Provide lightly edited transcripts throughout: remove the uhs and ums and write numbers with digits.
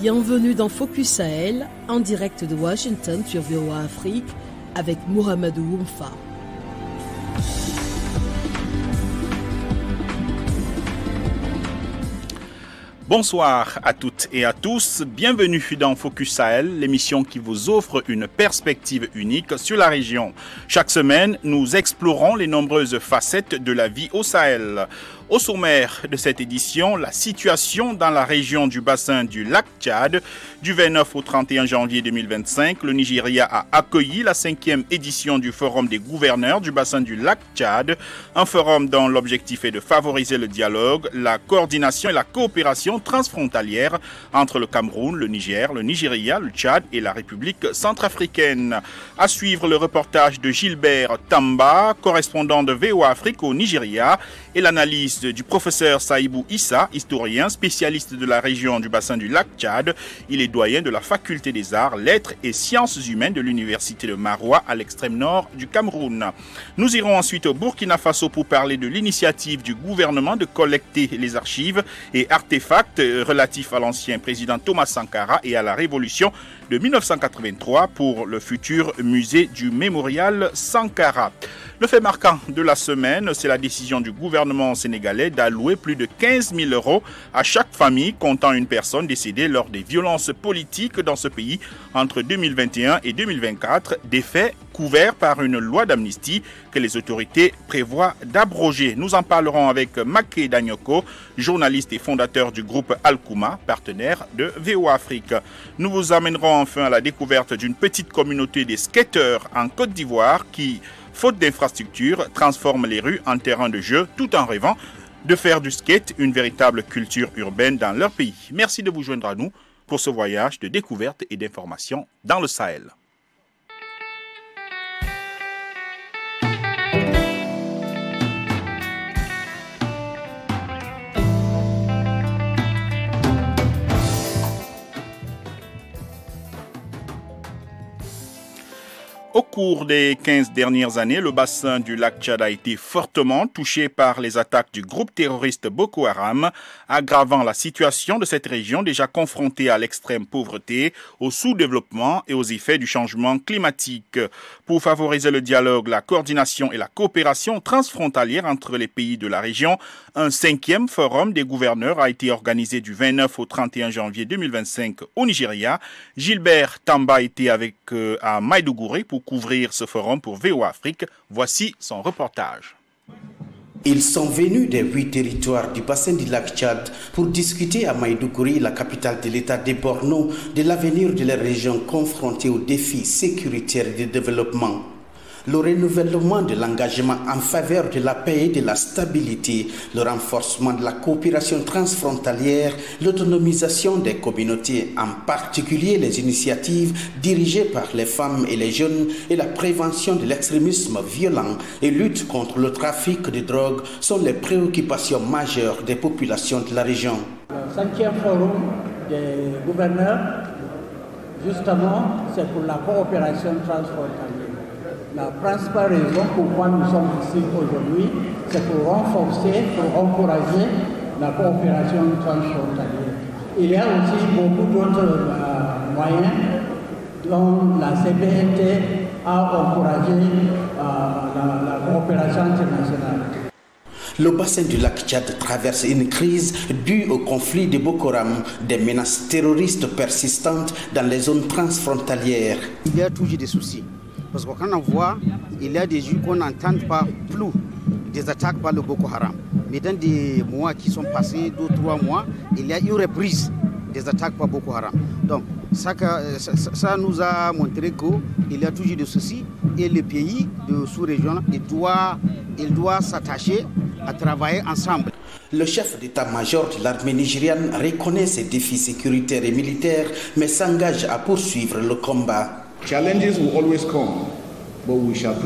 Bienvenue dans Focus Sahel, en direct de Washington sur VOA Afrique, avec Mohamedou Woumfa. Bonsoir à toutes et à tous, bienvenue dans Focus Sahel, l'émission qui vous offre une perspective unique sur la région. Chaque semaine, nous explorons les nombreuses facettes de la vie au Sahel. Au sommaire de cette édition, la situation dans la région du bassin du lac Tchad. Du 29 au 31 janvier 2025, le Nigeria a accueilli la 5e édition du Forum des gouverneurs du bassin du lac Tchad, un forum dont l'objectif est de favoriser le dialogue, la coordination et la coopération transfrontalière entre le Cameroun, le Niger, le Nigeria, le Tchad et la République centrafricaine. À suivre le reportage de Gilbert Tamba, correspondant de VOA Afrique au Nigeria, et l'analyse du professeur Saïbou Issa, historien spécialiste de la région du bassin du lac Tchad. Il est doyen de la faculté des arts, lettres et sciences humaines de l'université de Maroua à l'extrême nord du Cameroun. Nous irons ensuite au Burkina Faso pour parler de l'initiative du gouvernement de collecter les archives et artefacts relatifs à l'ancien président Thomas Sankara et à la révolution de 1983 pour le futur musée du mémorial Sankara. Le fait marquant de la semaine, c'est la décision du gouvernement sénégalais d'allouer plus de 15 000 € à chaque famille comptant une personne décédée lors des violences politiques dans ce pays entre 2021 et 2024, des faits couverts par une loi d'amnistie que les autorités prévoient d'abroger. Nous en parlerons avec Maké Danyoko, journaliste et fondateur du groupe Alkouma, partenaire de VOA Afrique. Nous vous amènerons enfin à la découverte d'une petite communauté des skateurs en Côte d'Ivoire qui, faute d'infrastructures, transforme les rues en terrain de jeu tout en rêvant de faire du skate une véritable culture urbaine dans leur pays. Merci de vous joindre à nous pour ce voyage de découverte et d'information dans le Sahel. Au cours des 15 dernières années, le bassin du lac Tchad a été fortement touché par les attaques du groupe terroriste Boko Haram, aggravant la situation de cette région déjà confrontée à l'extrême pauvreté, au sous-développement et aux effets du changement climatique. Pour favoriser le dialogue, la coordination et la coopération transfrontalière entre les pays de la région, un 5e forum des gouverneurs a été organisé du 29 au 31 janvier 2025 au Nigeria. Gilbert Tamba était à Maïdougouré pour couvrir ce forum pour VOA Afrique. Voici son reportage. Ils sont venus des 8 territoires du bassin du lac Tchad pour discuter à Maïdougouré, la capitale de l'État des Borno, de l'avenir de la région confrontée aux défis sécuritaires et de développement. Le renouvellement de l'engagement en faveur de la paix et de la stabilité, le renforcement de la coopération transfrontalière, l'autonomisation des communautés, en particulier les initiatives dirigées par les femmes et les jeunes, et la prévention de l'extrémisme violent et lutte contre le trafic de drogue sont les préoccupations majeures des populations de la région. Le 5e forum des gouverneurs, justement, c'est pour la coopération transfrontalière. La principale raison pourquoi nous sommes ici aujourd'hui, c'est pour renforcer, pour encourager la coopération transfrontalière. Il y a aussi beaucoup d'autres moyens dont la CPNT a encouragé la coopération internationale. Le bassin du lac Tchad traverse une crise due au conflit de Boko Haram, des menaces terroristes persistantes dans les zones transfrontalières. Il y a toujours des soucis. Parce que quand on voit, il y a des jours qu'on n'entend pas plus des attaques par le Boko Haram. Mais dans des mois qui sont passés, 2 ou 3 mois, il y a une reprise des attaques par Boko Haram. Donc ça nous a montré qu'il y a toujours des soucis et le pays de sous-région, il doit s'attacher à travailler ensemble. Le chef d'état-major de l'armée nigériane reconnaît ces défis sécuritaires et militaires, mais s'engage à poursuivre le combat.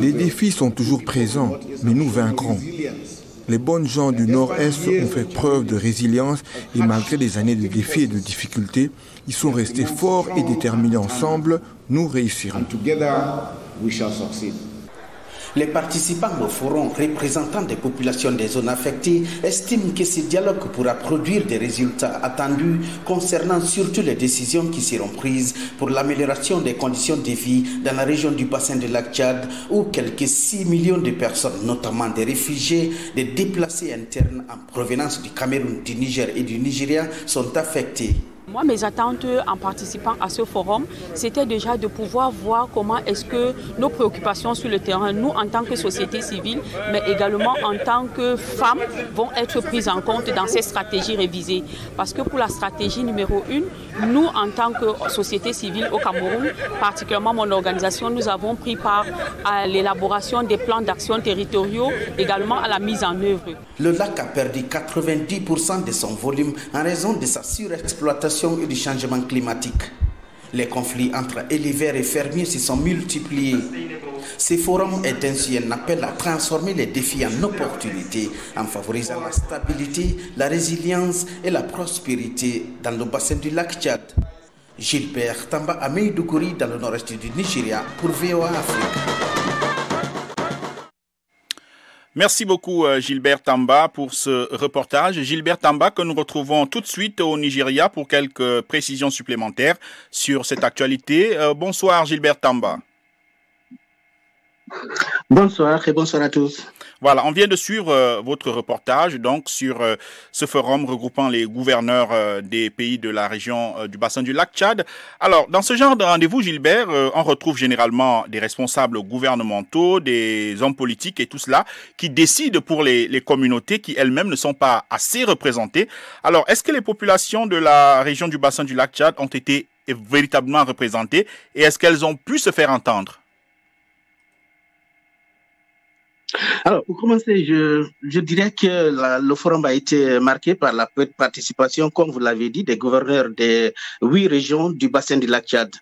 Les défis sont toujours présents, mais nous vaincrons. Les bonnes gens du Nord-Est ont fait preuve de résilience et malgré des années de défis et de difficultés, ils sont restés forts et déterminés ensemble. Nous réussirons. Les participants au forum représentant des populations des zones affectées estiment que ce dialogue pourra produire des résultats attendus concernant surtout les décisions qui seront prises pour l'amélioration des conditions de vie dans la région du bassin de lac Tchad où quelques 6 millions de personnes, notamment des réfugiés, des déplacés internes en provenance du Cameroun, du Niger et du Nigeria sont affectés. Moi, mes attentes en participant à ce forum, c'était déjà de pouvoir voir comment est-ce que nos préoccupations sur le terrain, nous en tant que société civile, mais également en tant que femmes, vont être prises en compte dans ces stratégies révisées. Parce que pour la stratégie numéro 1, nous en tant que société civile au Cameroun, particulièrement mon organisation, nous avons pris part à l'élaboration des plans d'action territoriaux, également à la mise en œuvre. Le lac a perdu 90% de son volume en raison de sa surexploitation et du changement climatique. Les conflits entre éleveurs et fermiers se sont multipliés. Ce forum est ainsi un appel à transformer les défis en opportunités en favorisant la stabilité, la résilience et la prospérité dans le bassin du lac Tchad. Gilbert Tamba à Maïdougouri dans le nord-est du Nigeria pour VOA Afrique. Merci beaucoup Gilbert Tamba pour ce reportage. Gilbert Tamba que nous retrouvons tout de suite au Nigeria pour quelques précisions supplémentaires sur cette actualité. Bonsoir Gilbert Tamba. Bonsoir et bonsoir à tous. Voilà, on vient de suivre votre reportage donc sur ce forum regroupant les gouverneurs des pays de la région du bassin du lac Tchad. Alors, dans ce genre de rendez-vous, Gilbert, on retrouve généralement des responsables gouvernementaux, des hommes politiques et tout cela qui décident pour les communautés qui elles-mêmes ne sont pas assez représentées. Alors, est-ce que les populations de la région du bassin du lac Tchad ont été véritablement représentées et est-ce qu'elles ont pu se faire entendre ? Alors, pour commencer, je dirais que le forum a été marqué par la participation, comme vous l'avez dit, des gouverneurs des 8 régions du bassin du lac Tchad.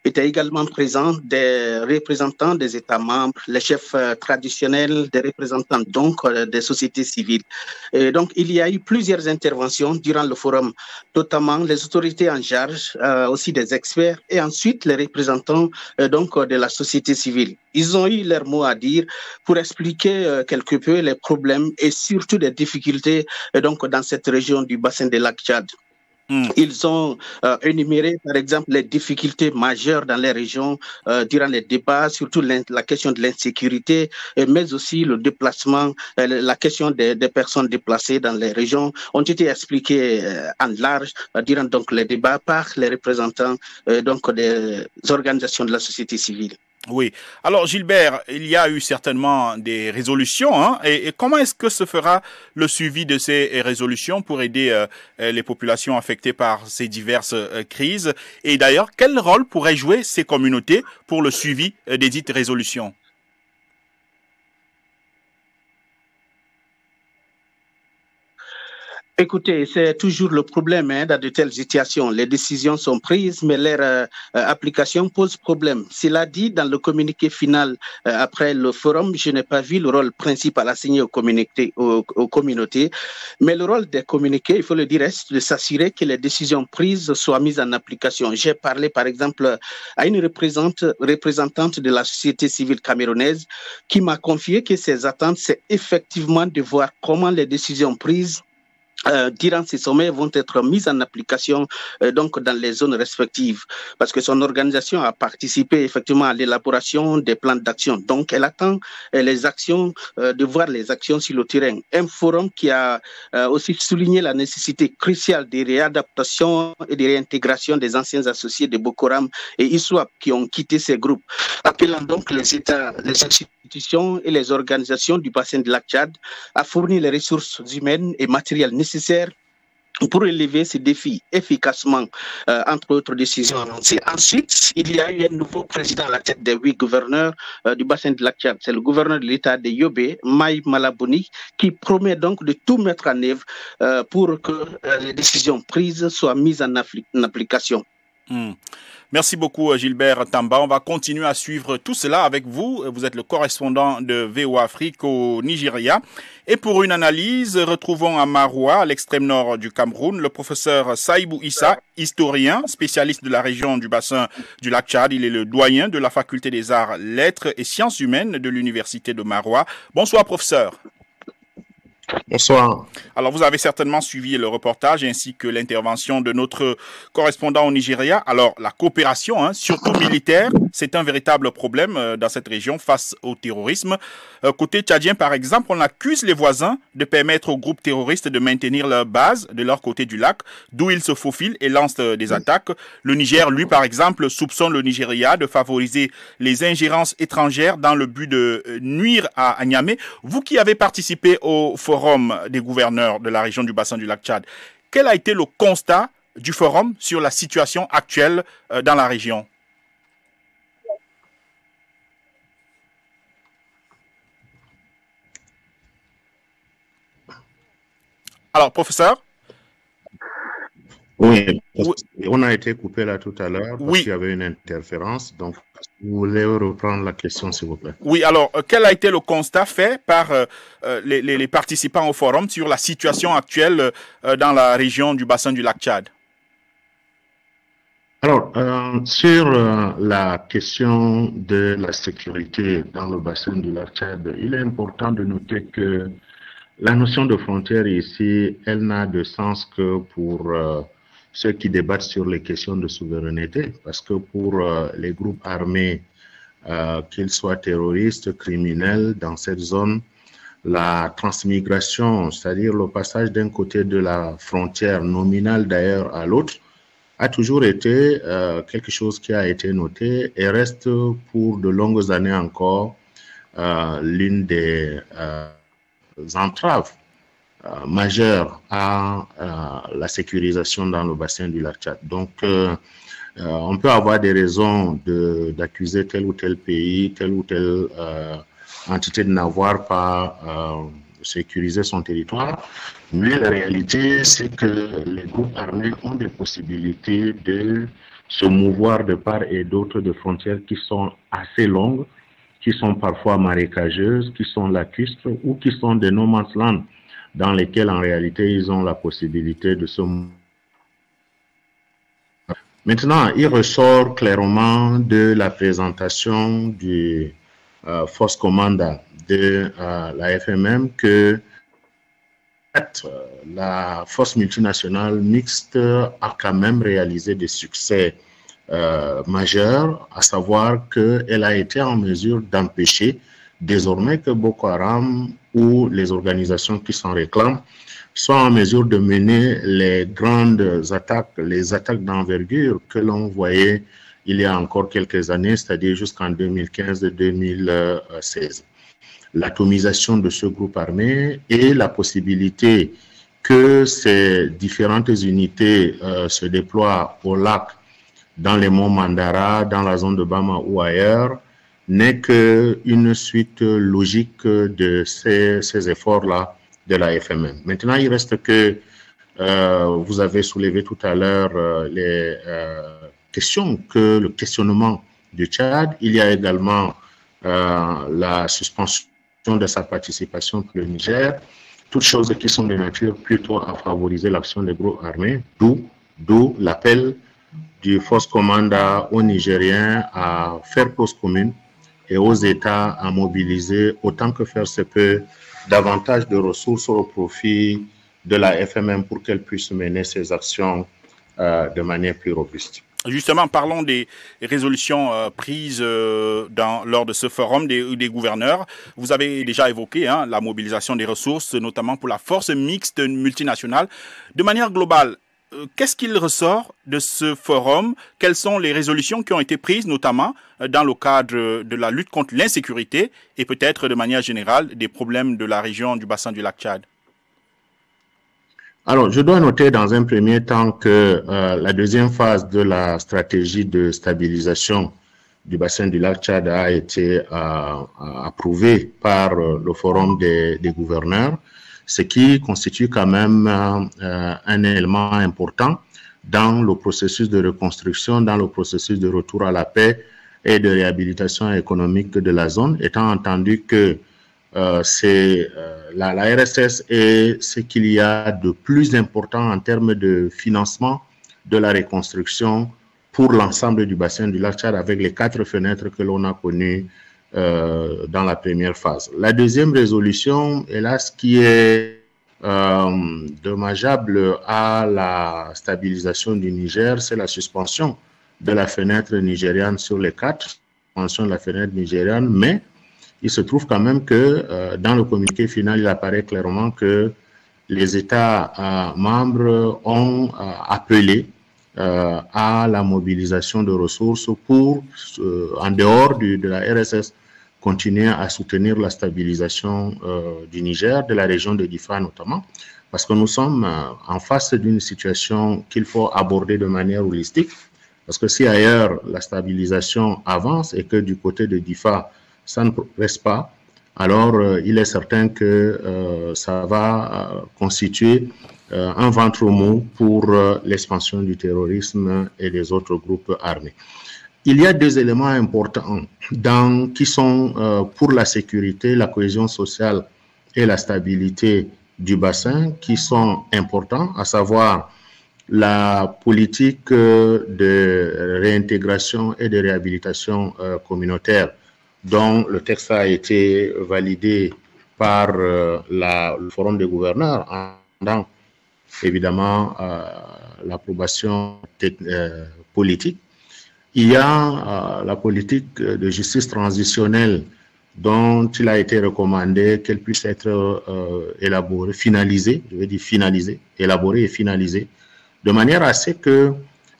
Étaient également présents des représentants des États membres, les chefs traditionnels, des représentants donc des sociétés civiles. Et donc, il y a eu plusieurs interventions durant le forum, notamment les autorités en charge, aussi des experts, et ensuite les représentants donc de la société civile. Ils ont eu leur mot à dire pour expliquer quelque peu les problèmes et surtout les difficultés donc dans cette région du bassin du lac Tchad. Ils ont énuméré, par exemple, les difficultés majeures dans les régions durant les débats, surtout la question de l'insécurité, mais aussi le déplacement, la question des personnes déplacées dans les régions ont été expliquées en large durant donc les débats par les représentants donc des organisations de la société civile. Oui. Alors, Gilbert, il y a eu certainement des résolutions. Hein, et comment est-ce que se fera le suivi de ces résolutions pour aider les populations affectées par ces diverses crises? Et d'ailleurs, quel rôle pourraient jouer ces communautés pour le suivi des dites résolutions? Écoutez, c'est toujours le problème dans de telles situations. Les décisions sont prises, mais leur application pose problème. Cela dit, dans le communiqué final après le forum, je n'ai pas vu le rôle principal assigné aux communautés. Mais le rôle des communiqués, il faut le dire, est de s'assurer que les décisions prises soient mises en application. J'ai parlé, par exemple, à une représentante de la société civile camerounaise qui m'a confié que ses attentes, c'est effectivement de voir comment les décisions prises durant ces sommets vont être mises en application donc dans les zones respectives parce que son organisation a participé effectivement à l'élaboration des plans d'action. Donc elle attend les actions, de voir les actions sur le terrain. Un forum qui a aussi souligné la nécessité cruciale de réadaptation et de réintégration des anciens associés de Boko Haram et ISWAP qui ont quitté ces groupes, appelant donc les États, les institutions et les organisations du bassin de lac Tchad à fournir les ressources humaines et matérielles nécessaires pour relever ces défis efficacement, entre autres décisions annoncées. Ensuite, il y a eu un nouveau président à la tête des 8 gouverneurs du bassin de lac Tchad. C'est le gouverneur de l'État de Yobe, Maï Malabouni, qui promet donc de tout mettre en œuvre pour que les décisions prises soient mises en application. Merci beaucoup Gilbert Tamba. On va continuer à suivre tout cela avec vous. Vous êtes le correspondant de VOA Afrique au Nigeria. Et pour une analyse, retrouvons à Maroua, à l'extrême nord du Cameroun, le professeur Saïbou Issa, historien, spécialiste de la région du bassin du lac Tchad. Il est le doyen de la faculté des arts, lettres et sciences humaines de l'université de Maroua. Bonsoir professeur. Bonsoir. Alors, vous avez certainement suivi le reportage ainsi que l'intervention de notre correspondant au Nigeria. Alors, la coopération, surtout militaire, c'est un véritable problème dans cette région face au terrorisme. Côté tchadien, par exemple, on accuse les voisins de permettre aux groupes terroristes de maintenir leur base de leur côté du lac, d'où ils se faufilent et lancent des attaques. Le Niger, lui, par exemple, soupçonne le Nigeria de favoriser les ingérences étrangères dans le but de nuire à Niamey. Vous qui avez participé au forum des gouverneurs de la région du bassin du lac Tchad, quel a été le constat du forum sur la situation actuelle dans la région? Alors, professeur? Oui, on a été coupé là tout à l'heure parce qu'il y avait une interférence. Donc, vous voulez reprendre la question, s'il vous plaît? Oui, alors, quel a été le constat fait par les participants au forum sur la situation actuelle dans la région du bassin du lac Tchad? Alors, sur la question de la sécurité dans le bassin du lac Tchad, il est important de noter que la notion de frontière ici, elle n'a de sens que pour ceux qui débattent sur les questions de souveraineté, parce que pour les groupes armés, qu'ils soient terroristes, criminels, dans cette zone, la transmigration, c'est-à-dire le passage d'un côté de la frontière nominale d'ailleurs à l'autre, a toujours été quelque chose qui a été noté et reste pour de longues années encore l'une des entraves majeures à la sécurisation dans le bassin du lac Tchad. Donc, on peut avoir des raisons d'accuser tel ou tel pays, telle ou telle entité de n'avoir pas sécurisé son territoire, mais la réalité, c'est que les groupes armés ont des possibilités de se mouvoir de part et d'autre de frontières qui sont assez longues, qui sont parfois marécageuses, qui sont lacustres ou qui sont des no man's land dans lesquels en réalité ils ont la possibilité de se mouvoir. Maintenant, il ressort clairement de la présentation du Force Commanda de la FMM que la force multinationale mixte a quand même réalisé des succès majeur, à savoir qu'elle a été en mesure d'empêcher désormais que Boko Haram ou les organisations qui s'en réclament soient en mesure de mener les grandes attaques, les attaques d'envergure que l'on voyait il y a encore quelques années, c'est-à-dire jusqu'en 2015-2016. L'atomisation de ce groupe armé et la possibilité que ces différentes unités se déploient au lac, dans les monts Mandara, dans la zone de Bama ou ailleurs, n'est qu'une suite logique de ces efforts-là de la FMM. Maintenant, il reste que vous avez soulevé tout à l'heure les questions, que le questionnement du Tchad. Il y a également la suspension de sa participation pour le Niger, toutes choses qui sont de nature plutôt à favoriser l'action des groupes armés, d'où l'appel du Force Commanda aux Nigériens à faire cause commune et aux États à mobiliser autant que faire se peut davantage de ressources au profit de la FMM pour qu'elle puisse mener ses actions de manière plus robuste. Justement, parlons des résolutions prises lors de ce forum des gouverneurs. Vous avez déjà évoqué la mobilisation des ressources, notamment pour la force mixte multinationale. De manière globale, qu'est-ce qu'il ressort de ce forum? Quelles sont les résolutions qui ont été prises, notamment dans le cadre de la lutte contre l'insécurité et peut-être de manière générale des problèmes de la région du bassin du lac Tchad? Alors, je dois noter dans un premier temps que la deuxième phase de la stratégie de stabilisation du bassin du lac Tchad a été approuvée par le forum des gouverneurs, ce qui constitue quand même un élément important dans le processus de reconstruction, dans le processus de retour à la paix et de réhabilitation économique de la zone, étant entendu que la RSS est ce qu'il y a de plus important en termes de financement de la reconstruction pour l'ensemble du bassin du lac Tchad, avec les 4 fenêtres que l'on a connues dans la première phase. La deuxième résolution, hélas, qui est dommageable à la stabilisation du Niger, c'est la suspension de la fenêtre nigériane sur les 4, suspension de la fenêtre nigériane, mais il se trouve quand même que dans le communiqué final, il apparaît clairement que les États membres ont appelé à la mobilisation de ressources pour, en dehors de la RSS, continuer à soutenir la stabilisation du Niger, de la région de Difa notamment, parce que nous sommes en face d'une situation qu'il faut aborder de manière holistique, parce que si ailleurs la stabilisation avance et que du côté de Difa, ça ne progresse pas, alors il est certain que ça va constituer un ventre mou pour l'expansion du terrorisme et des autres groupes armés. Il y a 2 éléments importants qui sont pour la sécurité, la cohésion sociale et la stabilité du bassin qui sont importants, à savoir la politique de réintégration et de réhabilitation communautaire dont le texte a été validé par le Forum des gouverneurs en attendant évidemment l'approbation politique. Il y a la politique de justice transitionnelle dont il a été recommandé qu'elle puisse être élaborée, finalisée, je vais dire finalisée, élaborée et finalisée, de manière à ce que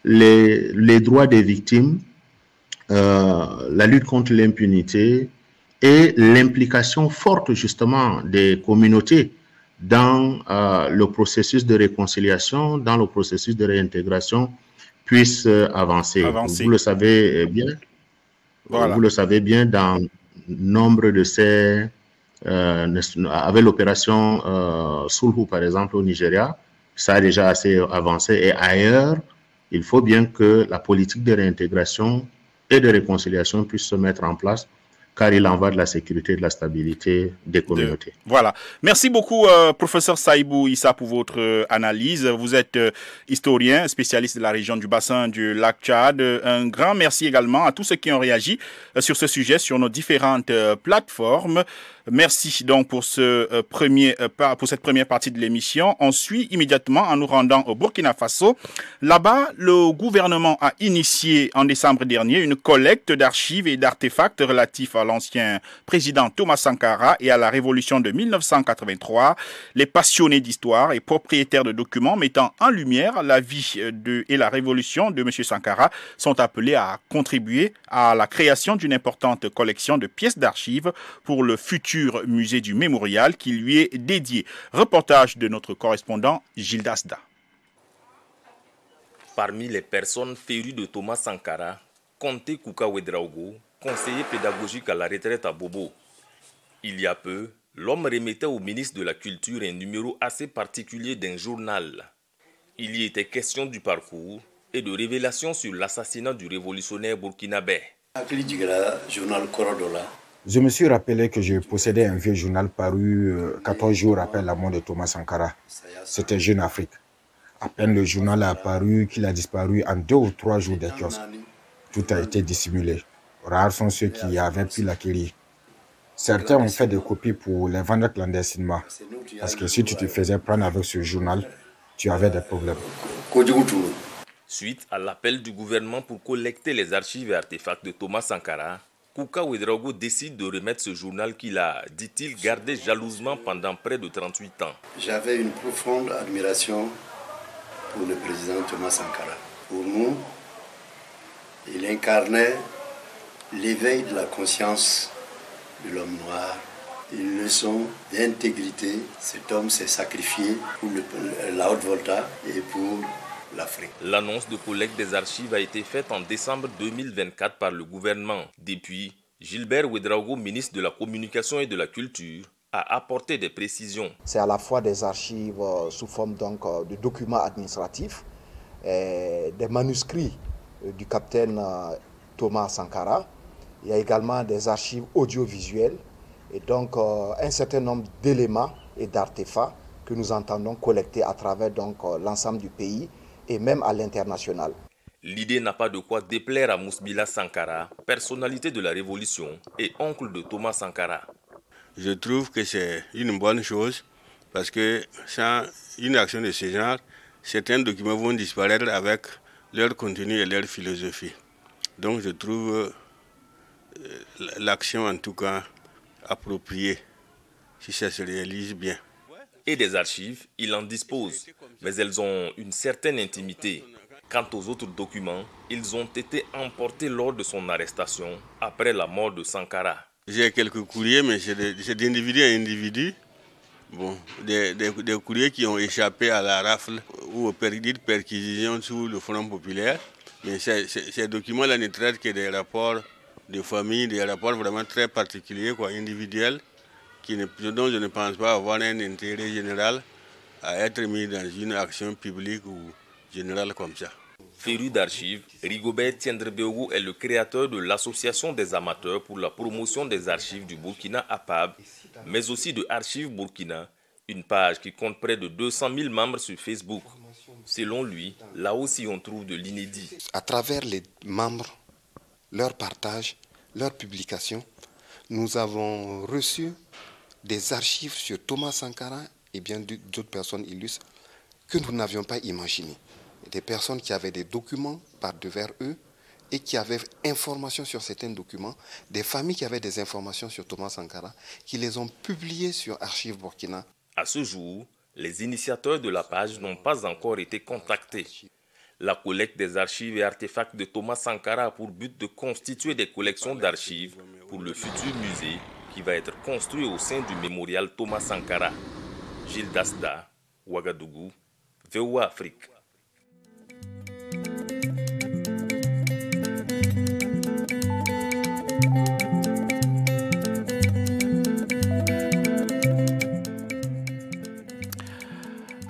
les droits des victimes, la lutte contre l'impunité et l'implication forte justement des communautés dans le processus de réconciliation, dans le processus de réintégration puissent avancer. Vous le savez bien. Voilà. Vous le savez bien, dans nombre de ces, avec l'opération Sulhu par exemple au Nigeria, ça a déjà assez avancé, et ailleurs, il faut bien que la politique de réintégration et de réconciliation puisse se mettre en place, car il en va de la sécurité et de la stabilité des communautés. Voilà. Merci beaucoup, professeur Saïbou Issa, pour votre analyse. Vous êtes historien, spécialiste de la région du bassin du lac Tchad. Un grand merci également à tous ceux qui ont réagi sur ce sujet sur nos différentes plateformes. Merci donc pour cette première partie de l'émission. On suit immédiatement en nous rendant au Burkina Faso. Là-bas, le gouvernement a initié en décembre dernier une collecte d'archives et d'artefacts relatifs à l'ancien président Thomas Sankara et à la révolution de 1983. Les passionnés d'histoire et propriétaires de documents mettant en lumière la vie et la révolution de M. Sankara sont appelés à contribuer à la création d'une importante collection de pièces d'archives pour le futur musée du mémorial qui lui est dédié. Reportage de notre correspondant Gilles Dasda. Parmi les personnes férues de Thomas Sankara, comptait Kouka Ouedraogo, conseiller pédagogique à la retraite à Bobo. Il y a peu, l'homme remettait au ministre de la Culture un numéro assez particulier d'un journal. Il y était question du parcours et de révélations sur l'assassinat du révolutionnaire burkinabé. Je me suis rappelé que je possédais un vieux journal paru 14 jours après la mort de Thomas Sankara. C'était Jeune Afrique. À peine le journal a apparu qu'il a disparu en 2 ou 3 jours des kiosques. Tout a été dissimulé. Rares sont ceux qui avaient pu l'acquérir. Certains ont fait des copies pour les vendre clandestinement. Parce que si tu te faisais prendre avec ce journal, tu avais des problèmes. Suite à l'appel du gouvernement pour collecter les archives et artefacts de Thomas Sankara, Kouka Ouedraogo décide de remettre ce journal qu'il a, dit-il, gardé jalousement pendant près de 38 ans. J'avais une profonde admiration pour le président Thomas Sankara. Pour nous, il incarnait l'éveil de la conscience de l'homme noir, une leçon d'intégrité. Cet homme s'est sacrifié pour la Haute-Volta et pour l'Afrique. L'annonce de collecte des archives a été faite en décembre 2024 par le gouvernement. Depuis, Gilbert Ouedraogo, ministre de la Communication et de la Culture, a apporté des précisions. C'est à la fois des archives sous forme de documents administratifs, des manuscrits du capitaine Thomas Sankara. Il y a également des archives audiovisuelles et donc un certain nombre d'éléments et d'artefacts que nous entendons collecter à travers l'ensemble du pays et même à l'international. L'idée n'a pas de quoi déplaire à Mousbila Sankara, personnalité de la Révolution et oncle de Thomas Sankara. Je trouve que c'est une bonne chose parce que sans une action de ce genre, certains documents vont disparaître avec leur contenu et leur philosophie. Donc je trouve l'action en tout cas appropriée si ça se réalise bien. Et des archives, il en dispose, mais elles ont une certaine intimité. Quant aux autres documents, ils ont été emportés lors de son arrestation après la mort de Sankara. J'ai quelques courriers, mais c'est d'individu à individu. Bon, des courriers qui ont échappé à la rafle ou aux perquisitions sous le Front populaire. Mais ces documents-là ne traitent que des rapports de famille, des rapports vraiment très particuliers, individuels, dont je ne pense pas avoir un intérêt général à être mis dans une action publique ou générale comme ça. Féru d'archives, Rigobert Tiendrebeogo est le créateur de l'Association des amateurs pour la promotion des archives du Burkina APAB, mais aussi de Archives Burkina, une page qui compte près de 200 000 membres sur Facebook. Selon lui, là aussi on trouve de l'inédit. À travers les membres, leur partage, leur publication, nous avons reçu des archives sur Thomas Sankara et bien d'autres personnes illustres que nous n'avions pas imaginées. Des personnes qui avaient des documents par devers eux et qui avaient informations sur certains documents, des familles qui avaient des informations sur Thomas Sankara, qui les ont publiées sur Archives Burkina. À ce jour, les initiateurs de la page n'ont pas encore été contactés. La collecte des archives et artefacts de Thomas Sankara a pour but de constituer des collections d'archives pour le futur musée qui va être construit au sein du mémorial Thomas Sankara. Gilles Dasda, Ouagadougou, VOA Afrique.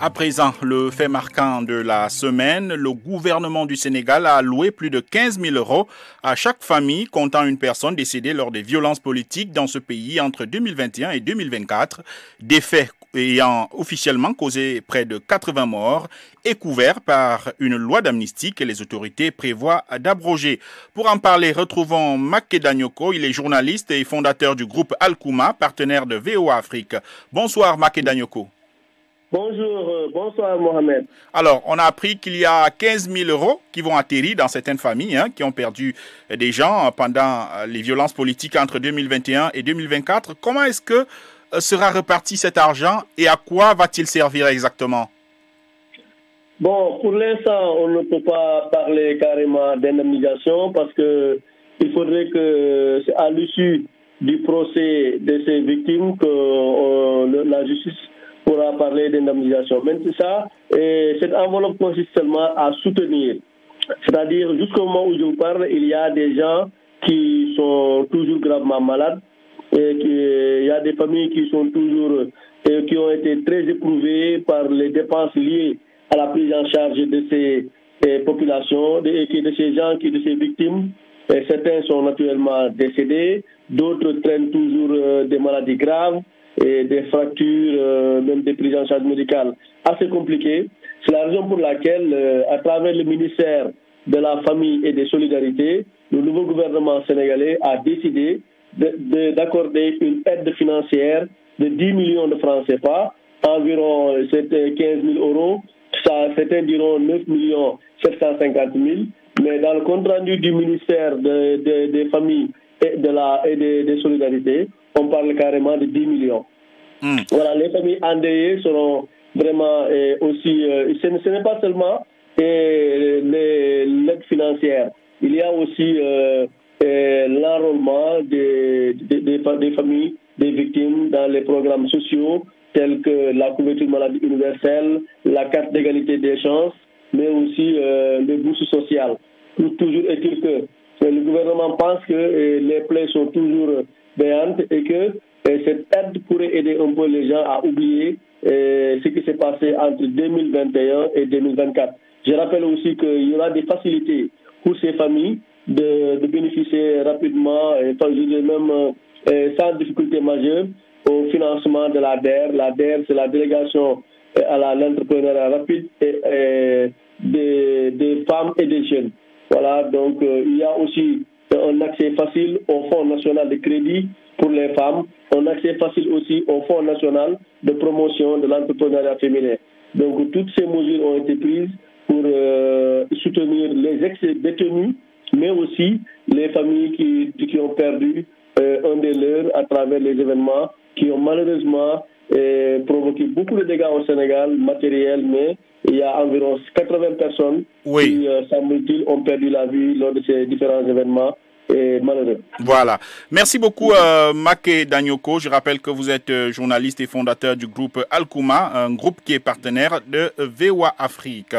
À présent, le fait marquant de la semaine, le gouvernement du Sénégal a alloué plus de 15 000 € à chaque famille comptant une personne décédée lors des violences politiques dans ce pays entre 2021 et 2024, des faits ayant officiellement causé près de 80 morts et couverts par une loi d'amnistie que les autorités prévoient d'abroger. Pour en parler, retrouvons Makeda Nyoko, il est journaliste et fondateur du groupe Alkouma, partenaire de VOA Afrique. Bonsoir Makeda Nyoko. Bonjour, bonsoir Mohamed. Alors, on a appris qu'il y a 15 000 € qui vont atterrir dans certaines familles qui ont perdu des gens pendant les violences politiques entre 2021 et 2024. Comment est-ce que sera réparti cet argent et à quoi va-t-il servir exactement? Bon, pour l'instant, on ne peut pas parler carrément d'indemnisation parce que il faudrait que, à l'issue du procès de ces victimes, que la justice pourra parler d'indemnisation. Maintenant, cette enveloppe consiste seulement à soutenir. C'est-à-dire, jusqu'au moment où je vous parle, il y a des gens qui sont toujours gravement malades et il y a des familles qui sont toujours qui ont été très éprouvées par les dépenses liées à la prise en charge de ces populations, de ces gens, de ces victimes. Et certains sont naturellement décédés, d'autres traînent toujours des maladies graves et des fractures, même des prises en charge médicales assez compliquées. C'est la raison pour laquelle, à travers le ministère de la Famille et des Solidarités, le nouveau gouvernement sénégalais a décidé d'accorder une aide financière de 10 millions de francs CFA, environ 15 000 €. Certains diront 9 750 000. Mais dans le compte rendu du ministère des Familles et des Solidarités, on parle carrément de 10 millions. Voilà, les familles endeuillées seront vraiment aussi... ce n'est pas seulement l'aide financière. Il y a aussi l'enrôlement des familles, des victimes dans les programmes sociaux tels que la couverture maladie universelle, la carte d'égalité des chances, mais aussi les bourses sociales. Toujours est-il que le gouvernement pense que les plaies sont toujours béantes et que cette aide pourrait aider un peu les gens à oublier ce qui s'est passé entre 2021 et 2024. Je rappelle aussi qu'il y aura des facilités pour ces familles de bénéficier rapidement, et même sans difficulté majeure, au financement de la DER. La DER, c'est la délégation à l'entrepreneuriat rapide des femmes et des jeunes. Voilà, donc il y a aussi un accès facile au Fonds national de crédit pour les femmes, un accès facile aussi au Fonds national de promotion de l'entrepreneuriat féminin. Donc toutes ces mesures ont été prises pour soutenir les ex-détenus, mais aussi les familles qui ont perdu un des leurs à travers les événements qui ont malheureusement provoqué beaucoup de dégâts au Sénégal, matériels, mais il y a environ 80 personnes qui, semble-t-il, ont perdu la vie lors de ces différents événements. Malheureux. Voilà. Merci beaucoup, Maké Danyoko. Je rappelle que vous êtes journaliste et fondateur du groupe Alkouma, un groupe qui est partenaire de VOA Afrique.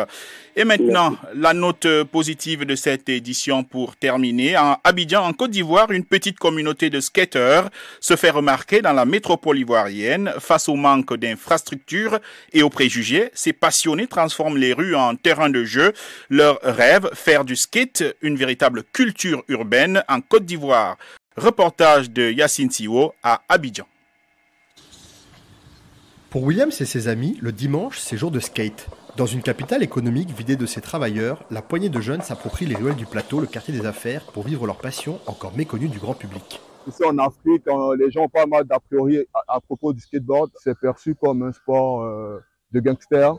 Et maintenant, la note positive de cette édition pour terminer. À Abidjan, en Côte d'Ivoire, une petite communauté de skateurs se fait remarquer dans la métropole ivoirienne. Face au manque d'infrastructures et aux préjugés, ces passionnés transforment les rues en terrain de jeu. Leur rêve, faire du skate, une véritable culture urbaine en Côte d'Ivoire. Reportage de Yacine Siwo à Abidjan. Pour Williams et ses amis, le dimanche, c'est jour de skate. Dans une capitale économique vidée de ses travailleurs, la poignée de jeunes s'approprient les ruelles du plateau, le quartier des affaires, pour vivre leur passion encore méconnue du grand public. Ici en Afrique, les gens ont pas mal d'a priori à propos du skateboard. C'est perçu comme un sport de gangster,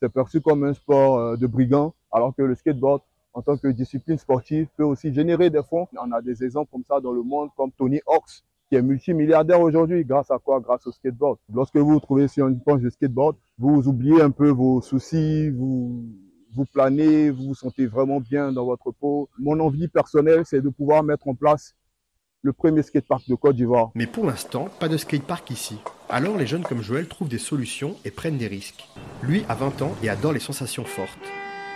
c'est perçu comme un sport de brigand, alors que le skateboard, en tant que discipline sportive, peut aussi générer des fonds. On a des exemples comme ça dans le monde, comme Tony Hawks, qui est multimilliardaire aujourd'hui. Grâce à quoi? Grâce au skateboard. Lorsque vous vous trouvez sur une planche de skateboard, vous oubliez un peu vos soucis, vous planez, vous vous sentez vraiment bien dans votre peau. Mon envie personnelle, c'est de pouvoir mettre en place le premier skatepark de Côte d'Ivoire. Mais pour l'instant, pas de skatepark ici. Alors les jeunes comme Joël trouvent des solutions et prennent des risques. Lui a 20 ans et adore les sensations fortes.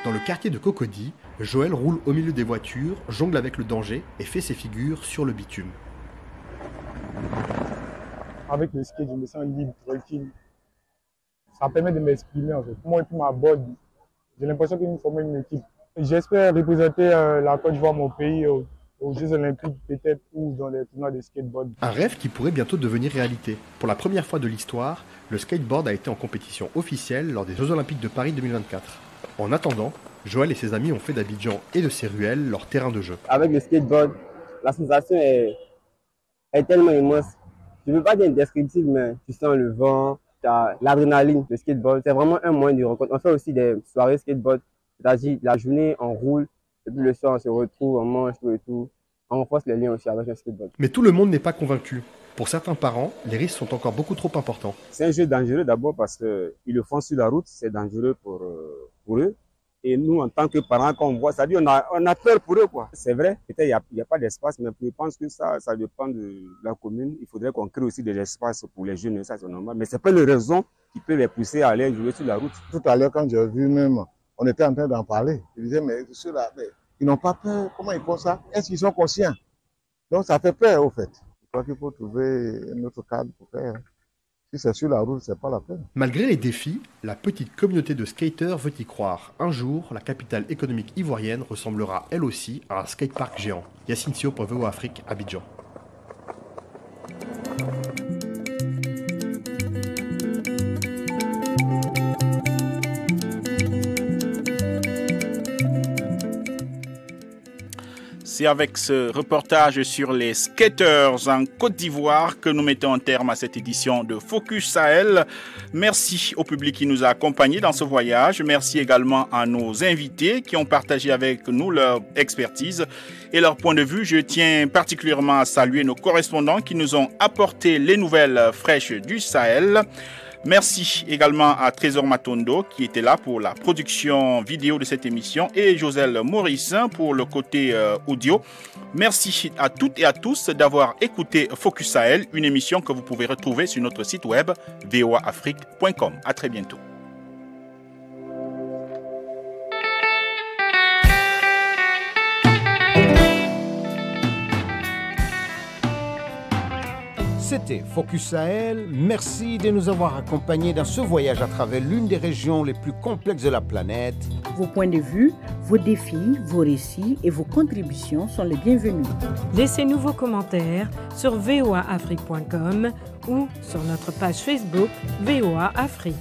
Dans le quartier de Cocody, Joël roule au milieu des voitures, jongle avec le danger et fait ses figures sur le bitume. Avec le skate, je me sens libre, tranquille. Ça permet de m'exprimer en fait. Moi et puis ma board, j'ai l'impression que nous formons une équipe. J'espère représenter la Côte d'Ivoire, mon pays, aux Jeux Olympiques peut-être ou dans les tournois de skateboard. Un rêve qui pourrait bientôt devenir réalité. Pour la première fois de l'histoire, le skateboard a été en compétition officielle lors des Jeux Olympiques de Paris 2024. En attendant, Joël et ses amis ont fait d'Abidjan et de ses ruelles leur terrain de jeu. Avec le skateboard, la sensation est tellement immense. Je ne veux pas dire indescriptible, mais tu sens le vent, tu as l'adrénaline. Le skateboard, c'est vraiment un moyen de rencontre. On fait aussi des soirées skateboard, c'est-à-dire la journée on roule, et puis le soir on se retrouve, on mange tout et tout. On renforce les liens aussi avec le skateboard. Mais tout le monde n'est pas convaincu. Pour certains parents, les risques sont encore beaucoup trop importants. C'est un jeu dangereux d'abord parce qu'ils le font sur la route, c'est dangereux pour eux. Et nous, en tant que parents, quand on voit, ça dit, on a peur pour eux, quoi. C'est vrai, peut-être il n'y a pas d'espace, mais je pense que ça dépend de la commune. Il faudrait qu'on crée aussi des espaces pour les jeunes, ça c'est normal. Mais c'est pas une raison qui peut les pousser à aller jouer sur la route. Tout à l'heure, quand j'ai vu même, on était en train d'en parler. Je disais, mais ceux-là, ils n'ont pas peur. Comment ils font ça? Est-ce qu'ils sont conscients? Donc ça fait peur, au fait. Je crois qu'il faut trouver un autre cadre pour faire. Si c'est sur la route, c'est pas la peine. Malgré les défis, la petite communauté de skateurs veut y croire. Un jour, la capitale économique ivoirienne ressemblera elle aussi à un skatepark géant. Yacine Sio pour VOA Afrique, Abidjan. C'est avec ce reportage sur les skaters en Côte d'Ivoire que nous mettons un terme à cette édition de Focus Sahel. Merci au public qui nous a accompagnés dans ce voyage. Merci également à nos invités qui ont partagé avec nous leur expertise et leur point de vue. Je tiens particulièrement à saluer nos correspondants qui nous ont apporté les nouvelles fraîches du Sahel. Merci également à Trésor Matondo qui était là pour la production vidéo de cette émission et Joselle Morissin pour le côté audio. Merci à toutes et à tous d'avoir écouté Focus Sahel, une émission que vous pouvez retrouver sur notre site web voaafrique.com. À très bientôt. C'était Focus Sahel. Merci de nous avoir accompagnés dans ce voyage à travers l'une des régions les plus complexes de la planète. Vos points de vue, vos défis, vos récits et vos contributions sont les bienvenus. Laissez-nous vos commentaires sur voaafrique.com ou sur notre page Facebook VOA Afrique.